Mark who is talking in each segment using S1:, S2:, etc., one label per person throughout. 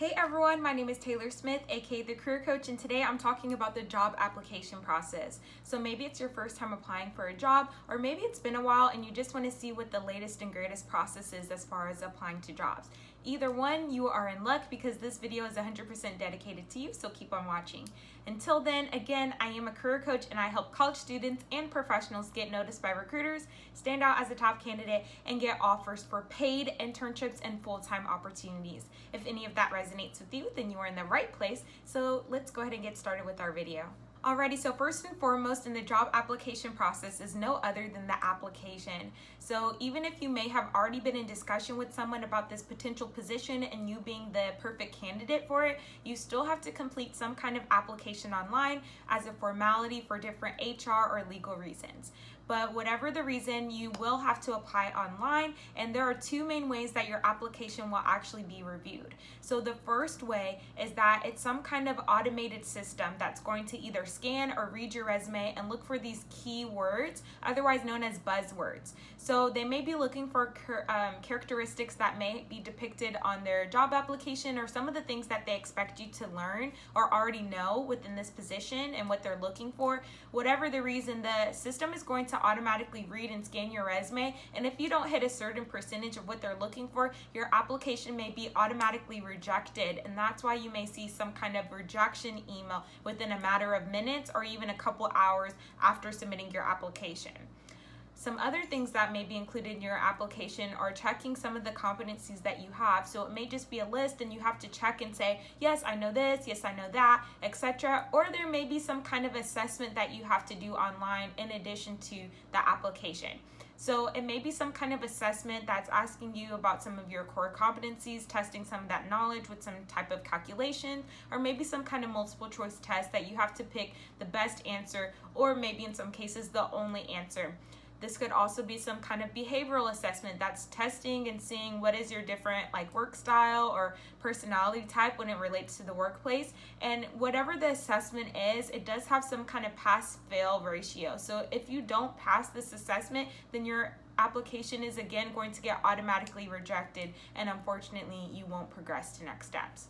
S1: Hey everyone, my name is Taylor Smith, aka The Career Coach, and today I'm talking about the job application process. So maybe it's your first time applying for a job, or maybe it's been a while and you just want to see what the latest and greatest process is as far as applying to jobs. Either one, you are in luck because this video is 100% dedicated to you, so keep on watching. Until then, again, I am a career coach and I help college students and professionals get noticed by recruiters, stand out as a top candidate, and get offers for paid internships and full-time opportunities. If any of that resonates with you, then you are in the right place. So let's go ahead and get started with our video. Alrighty, so first and foremost in the job application process is no other than the application. So even if you may have already been in discussion with someone about this potential position and you being the perfect candidate for it, you still have to complete some kind of application online as a formality for different HR or legal reasons. But whatever the reason, you will have to apply online, and there are two main ways that your application will actually be reviewed. So the first way is that it's some kind of automated system that's going to either scan or read your resume and look for these keywords, otherwise known as buzzwords. So they may be looking for characteristics that may be depicted on their job application, or some of the things that they expect you to learn or already know within this position and what they're looking for. Whatever the reason, the system is going to automatically read and scan your resume, and if you don't hit a certain percentage of what they're looking for, your application may be automatically rejected, and that's why you may see some kind of rejection email within a matter of minutes or even a couple hours after submitting your application. Some other things that may be included in your application are checking some of the competencies that you have. So it may just be a list and you have to check and say, yes, I know this, yes, I know that, etc. Or there may be some kind of assessment that you have to do online in addition to the application. So it may be some kind of assessment that's asking you about some of your core competencies, testing some of that knowledge with some type of calculation, or maybe some kind of multiple choice test that you have to pick the best answer, or maybe in some cases the only answer. This could also be some kind of behavioral assessment that's testing and seeing what is your different work style or personality type when it relates to the workplace. And whatever the assessment is, it does have some kind of pass-fail ratio. So if you don't pass this assessment, then your application is again going to get automatically rejected, and unfortunately you won't progress to next steps.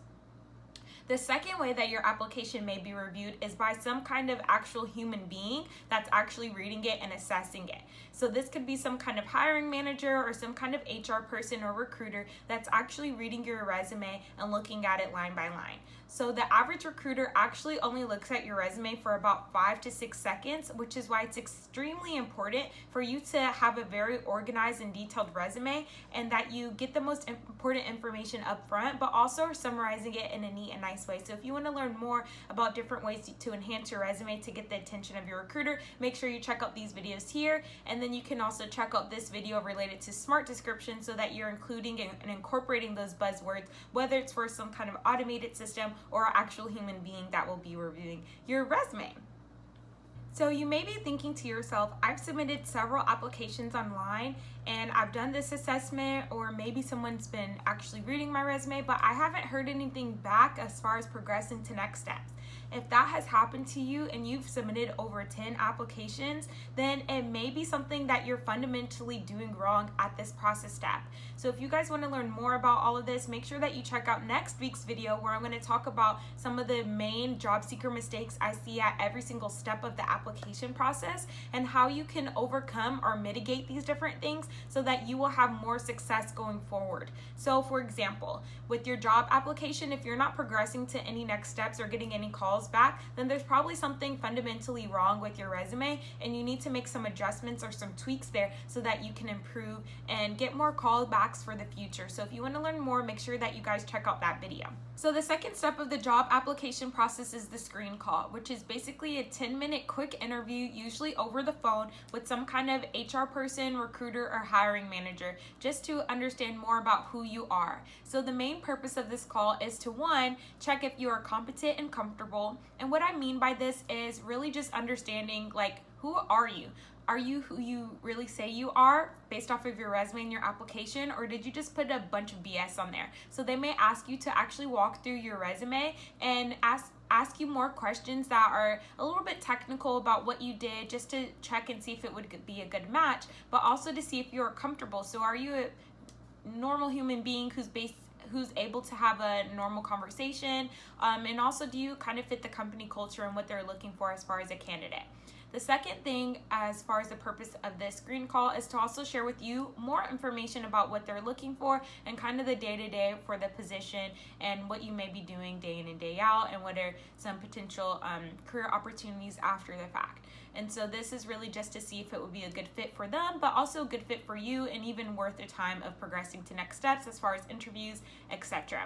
S1: The second way that your application may be reviewed is by some kind of actual human being that's actually reading it and assessing it. So this could be some kind of hiring manager or some kind of HR person or recruiter that's actually reading your resume and looking at it line by line. So the average recruiter actually only looks at your resume for about 5 to 6 seconds, which is why it's extremely important for you to have a very organized and detailed resume, and that you get the most important information up front, but also are summarizing it in a neat and nice way. So if you want to learn more about different ways to enhance your resume to get the attention of your recruiter, make sure you check out these videos here, and then you can also check out this video related to smart description so that you're including and incorporating those buzzwords, whether it's for some kind of automated system or an actual human being that will be reviewing your resume. So you may be thinking to yourself, I've submitted several applications online and I've done this assessment, or maybe someone's been actually reading my resume, but I haven't heard anything back as far as progressing to next steps. If that has happened to you and you've submitted over 10 applications, then it may be something that you're fundamentally doing wrong at this process step. So if you guys want to learn more about all of this, make sure that you check out next week's video where I'm going to talk about some of the main job seeker mistakes I see at every single step of the application process and how you can overcome or mitigate these different things so that you will have more success going forward. So for example, with your job application, if you're not progressing to any next steps or getting any calls back, then there's probably something fundamentally wrong with your resume and you need to make some adjustments or some tweaks there so that you can improve and get more callbacks for the future. So if you want to learn more, make sure that you guys check out that video. So the second step of the job application process is the screen call, which is basically a 10-minute quick interview, usually over the phone with some kind of HR person, recruiter, or hiring manager, just to understand more about who you are. So the main purpose of this call is to, one, check if you are competent and comfortable. And what I mean by this is really just understanding, who are you? Are you who you really say you are based off of your resume and your application, or did you just put a bunch of BS on there? So they may ask you to actually walk through your resume and ask you more questions that are a little bit technical about what you did, just to check and see if it would be a good match, but also to see if you're comfortable. So are you a normal human being who's who's able to have a normal conversation, and also do you kind of fit the company culture and what they're looking for as far as a candidate. The second thing, as far as the purpose of this screen call, is to also share with you more information about what they're looking for and kind of the day-to-day for the position and what you may be doing day in and day out, and what are some potential career opportunities after the fact. And so this is really just to see if it would be a good fit for them, but also a good fit for you, and even worth the time of progressing to next steps as far as interviews, etc.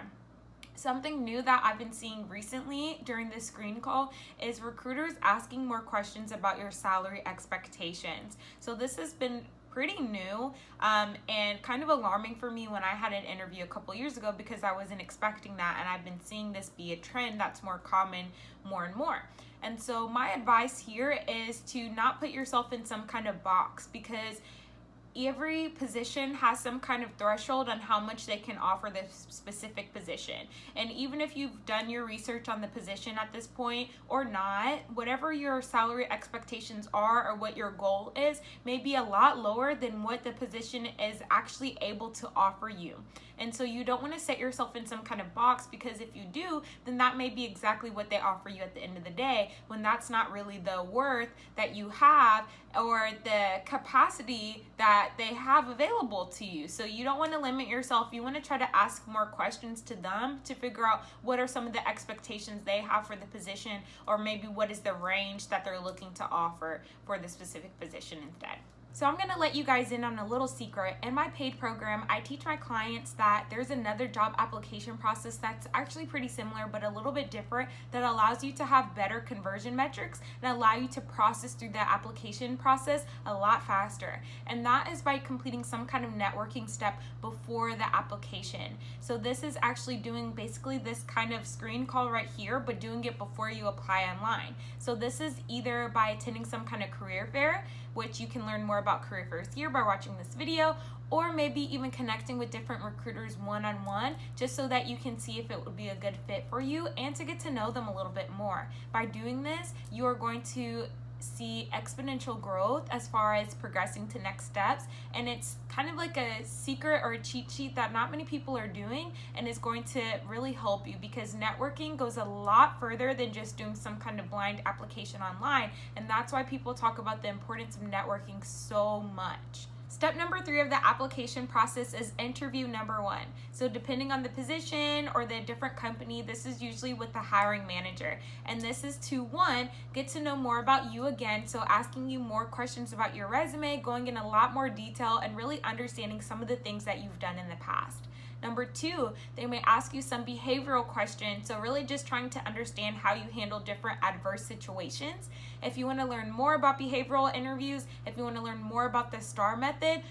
S1: Something new that I've been seeing recently during this screen call is recruiters asking more questions about your salary expectations. So this has been pretty new and kind of alarming for me when I had an interview a couple years ago, because I wasn't expecting that, and I've been seeing this be a trend that's more common more and more. And so my advice here is to not put yourself in some kind of box, because every position has some kind of threshold on how much they can offer this specific position. And even if you've done your research on the position at this point or not, whatever your salary expectations are or what your goal is may be a lot lower than what the position is actually able to offer you. And so you don't want to set yourself in some kind of box, because if you do, then that may be exactly what they offer you at the end of the day, when that's not really the worth that you have or the capacity that they have available to you. So you don't want to limit yourself. You want to try to ask more questions to them to figure out what are some of the expectations they have for the position, or maybe what is the range that they're looking to offer for the specific position instead. So I'm going to let you guys in on a little secret. In my paid program, I teach my clients that there's another job application process that's actually pretty similar but a little bit different, that allows you to have better conversion metrics and allow you to process through the application process a lot faster. And that is by completing some kind of networking step before the application. So this is actually doing basically this kind of screen call right here, but doing it before you apply online. So this is either by attending some kind of career fair, which you can learn more about career fairs here by watching this video, or maybe even connecting with different recruiters one-on-one, just so that you can see if it would be a good fit for you and to get to know them a little bit more. By doing this, you are going to see exponential growth as far as progressing to next steps, and it's kind of like a secret or a cheat sheet that not many people are doing, and is going to really help you, because networking goes a lot further than just doing some kind of blind application online, and that's why people talk about the importance of networking so much. Step number 3 of the application process is interview number 1. So depending on the position or the different company, this is usually with the hiring manager. And this is to, 1, get to know more about you again. So asking you more questions about your resume, going in a lot more detail, and really understanding some of the things that you've done in the past. Number 2, they may ask you some behavioral questions, so really just trying to understand how you handle different adverse situations. If you want to learn more about behavioral interviews, if you want to learn more about the STAR method,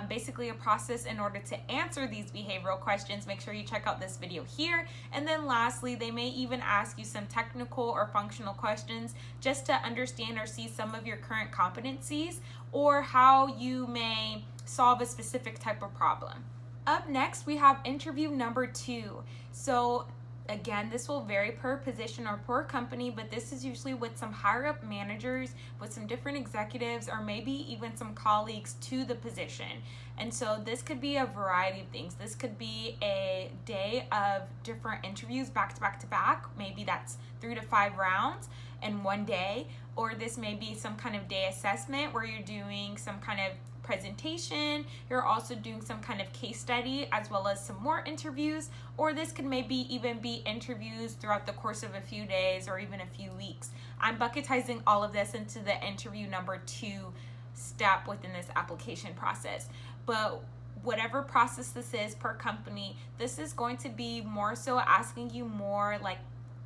S1: basically a process in order to answer these behavioral questions, make sure you check out this video here. And then lastly, they may even ask you some technical or functional questions just to understand or see some of your current competencies, or how you may solve a specific type of problem. Up next, we have interview number 2. So again, this will vary per position or per company, but this is usually with some higher up managers, with some different executives, or maybe even some colleagues to the position. And so this could be a variety of things. This could be a day of different interviews back to back to back. Maybe that's 3 to 5 rounds in one day. Or this may be some kind of day assessment where you're doing some kind of presentation, you're also doing some kind of case study, as well as some more interviews. Or this could maybe even be interviews throughout the course of a few days or even a few weeks. I'm bucketizing all of this into the interview number 2 step within this application process. But whatever process this is per company, this is going to be more so asking you more like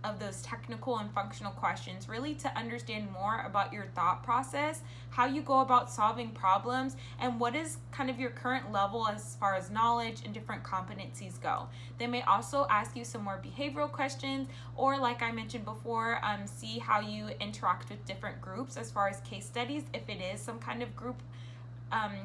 S1: of those technical and functional questions, really to understand more about your thought process, how you go about solving problems, and what is kind of your current level as far as knowledge and different competencies go. They may also ask you some more behavioral questions, or like I mentioned before, see how you interact with different groups as far as case studies, if it is some kind of group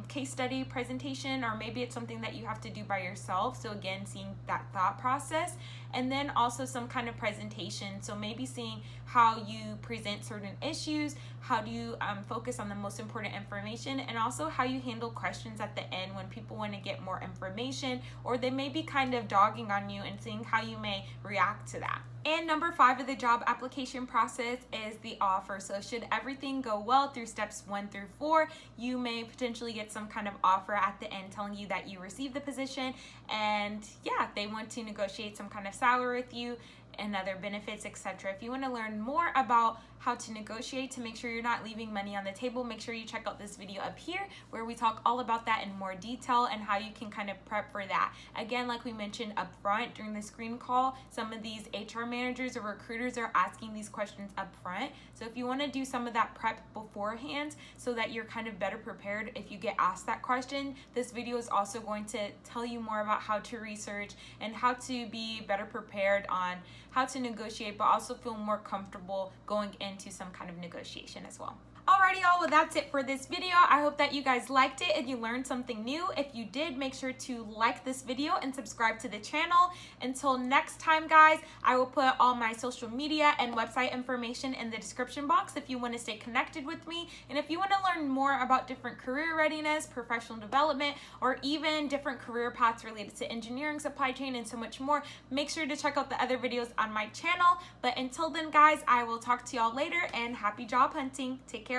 S1: case study presentation, or maybe it's something that you have to do by yourself. So again, seeing that thought process. and then also some kind of presentation. So maybe seeing how you present certain issues, how do you focus on the most important information, and also how you handle questions at the end when people want to get more information, or they may be kind of dogging on you, and seeing how you may react to that. And number 5 of the job application process is the offer. So should everything go well through steps 1 through 4, you may potentially get some kind of offer at the end telling you that you received the position, and yeah, they want to negotiate some kind of salary with you and other benefits, etc. If you want to learn more about how to negotiate to make sure you're not leaving money on the table, make sure you check out this video up here where we talk all about that in more detail and how you can kind of prep for that. Again, like we mentioned up front during the screen call, some of these HR managers or recruiters are asking these questions up front. So if you want to do some of that prep beforehand so that you're kind of better prepared if you get asked that question, this video is also going to tell you more about how to research and how to be better prepared on how to negotiate, but also feel more comfortable going into some kind of negotiation as well. Alrighty y'all, well that's it for this video. I hope that you guys liked it and you learned something new. If you did, make sure to like this video and subscribe to the channel. Until next time guys, I will put all my social media and website information in the description box if you want to stay connected with me. And if you want to learn more about different career readiness, professional development, or even different career paths related to engineering, supply chain, and so much more, make sure to check out the other videos on my channel. But until then guys, I will talk to y'all later and happy job hunting. Take care.